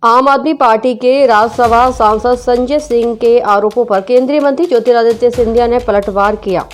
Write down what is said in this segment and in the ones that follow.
आम आदमी पार्टी के राज्यसभा सांसद संजय सिंह के आरोपों पर केंद्रीय मंत्री ज्योतिरादित्य सिंधिया ने पलटवार किया।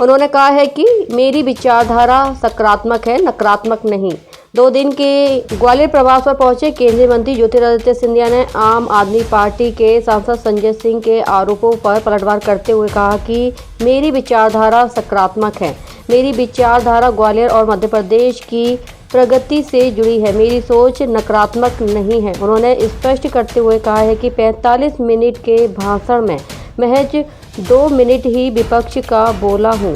उन्होंने कहा है कि मेरी विचारधारा सकारात्मक है, नकारात्मक नहीं। 2 दिन के ग्वालियर प्रवास पर पहुंचे केंद्रीय मंत्री ज्योतिरादित्य सिंधिया ने आम आदमी पार्टी के सांसद संजय सिंह के आरोपों पर पलटवार करते हुए कहा कि मेरी विचारधारा सकारात्मक है। मेरी विचारधारा ग्वालियर और मध्य प्रदेश की प्रगति से जुड़ी है। मेरी सोच नकारात्मक नहीं है। उन्होंने स्पष्ट करते हुए कहा है कि 45 मिनट के भाषण में महज 2 मिनट ही विपक्ष का बोला हूँ।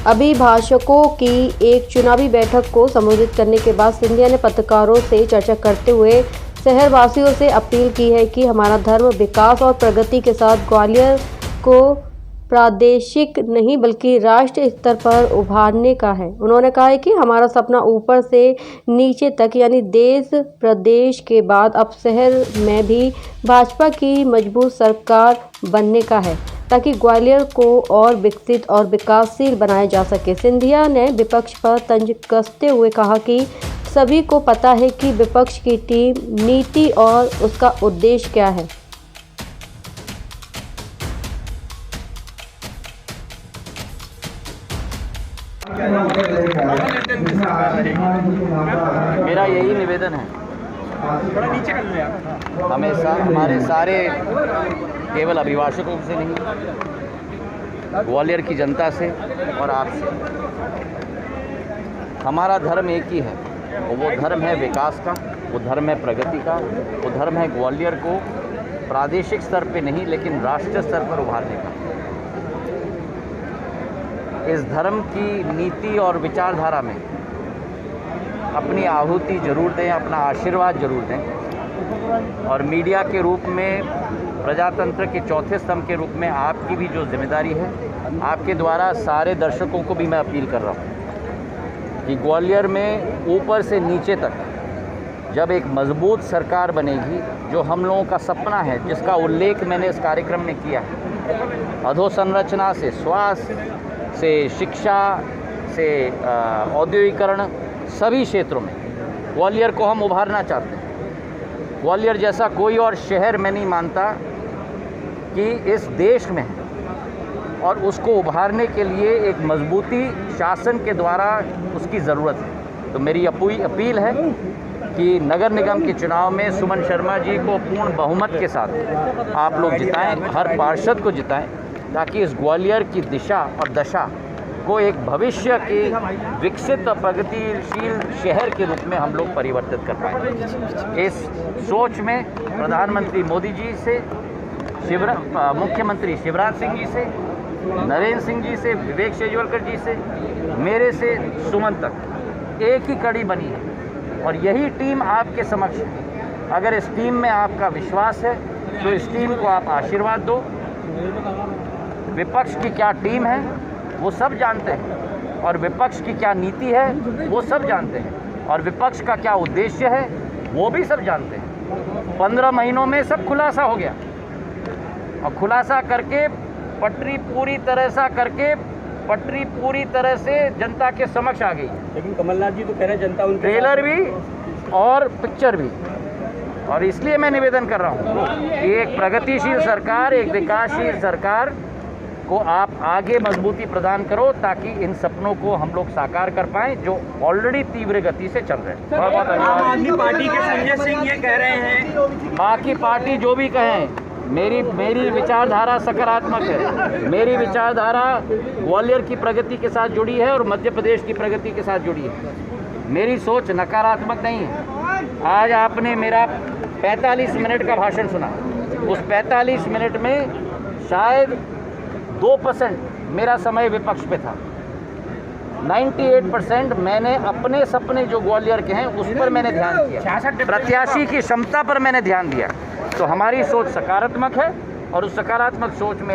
अभिभाषकों की एक चुनावी बैठक को संबोधित करने के बाद सिंधिया ने पत्रकारों से चर्चा करते हुए शहरवासियों से अपील की है कि हमारा धर्म विकास और प्रगति के साथ ग्वालियर को प्रादेशिक नहीं बल्कि राष्ट्र स्तर पर उभारने का है। उन्होंने कहा है कि हमारा सपना ऊपर से नीचे तक यानी देश प्रदेश के बाद अब शहर में भी भाजपा की मजबूत सरकार बनने का है, ताकि ग्वालियर को और विकसित और विकासशील बनाया जा सके। सिंधिया ने विपक्ष पर तंज कसते हुए कहा कि सभी को पता है कि विपक्ष की टीम नीति और उसका उद्देश्य क्या है। मेरा यही निवेदन है, हमेशा हमारे सारे केवल अभिभाषकों से नहीं, ग्वालियर की जनता से और आपसे, हमारा धर्म एक ही है। वो धर्म है विकास का, वो धर्म है प्रगति का, वो धर्म है ग्वालियर को प्रादेशिक स्तर पे नहीं लेकिन राष्ट्रीय स्तर पर उभारने का। इस धर्म की नीति और विचारधारा में अपनी आहुति जरूर दें, अपना आशीर्वाद जरूर दें। और मीडिया के रूप में, प्रजातंत्र के चौथे स्तंभ के रूप में आपकी भी जो जिम्मेदारी है, आपके द्वारा सारे दर्शकों को भी मैं अपील कर रहा हूँ कि ग्वालियर में ऊपर से नीचे तक जब एक मजबूत सरकार बनेगी, जो हम लोगों का सपना है, जिसका उल्लेख मैंने इस कार्यक्रम में किया है, अधोसंरचना से स्वास्थ्य से शिक्षा से औद्योगिकरण, सभी क्षेत्रों में ग्वालियर को हम उभारना चाहते हैं। ग्वालियर जैसा कोई और शहर मैं नहीं मानता कि इस देश में है, और उसको उभारने के लिए एक मजबूती शासन के द्वारा उसकी ज़रूरत है। तो मेरी अपील है कि नगर निगम के चुनाव में सुमन शर्मा जी को पूर्ण बहुमत के साथ आप लोग जिताएं, हर पार्षद को जिताएं, ताकि इस ग्वालियर की दिशा और दशा को एक भविष्य के विकसित और प्रगतिशील शहर के रूप में हम लोग परिवर्तित कर पाएँ। इस सोच में प्रधानमंत्री मोदी जी से, मुख्यमंत्री शिवराज सिंह जी से, नरेंद्र सिंह जी से, विवेक शेजवलकर जी से, मेरे से सुमन तक एक ही कड़ी बनी है, और यही टीम आपके समक्ष है। अगर इस टीम में आपका विश्वास है तो इस टीम को आप आशीर्वाद दो। विपक्ष की क्या टीम है वो सब जानते हैं, और विपक्ष की क्या नीति है वो सब जानते हैं, और विपक्ष का क्या उद्देश्य है वो भी सब जानते हैं। 15 महीनों में सब खुलासा हो गया, और खुलासा करके पटरी पूरी तरह से जनता के समक्ष आ गई। लेकिन कमलनाथ जी तो कह रहे हैं जनता उनके ट्रेलर भी और पिक्चर भी, और इसलिए मैं निवेदन कर रहा हूँ कि एक प्रगतिशील सरकार, एक विकासशील सरकार को आप आगे मजबूती प्रदान करो, ताकि इन सपनों को हम लोग साकार कर पाएं जो ऑलरेडी तीव्र गति से चल रहे हैं। बहुत बहुत आम आदमी पार्टी के संजय सिंह ये कह रहे हैं, बाकी पार्टी जो भी कहें, मेरी विचारधारा सकारात्मक है। मेरी विचारधारा ग्वालियर की प्रगति के साथ जुड़ी है और मध्य प्रदेश की प्रगति के साथ जुड़ी है। मेरी सोच नकारात्मक नहीं है। आज आपने मेरा 45 मिनट का भाषण सुना, उस 45 मिनट में शायद 2% मेरा समय विपक्ष पे था। 98% मैंने अपने सपने जो ग्वालियर के हैं उस पर मैंने ध्यान दिया, प्रत्याशी की क्षमता पर मैंने ध्यान दिया। तो हमारी सोच सकारात्मक है, और उस सकारात्मक सोच में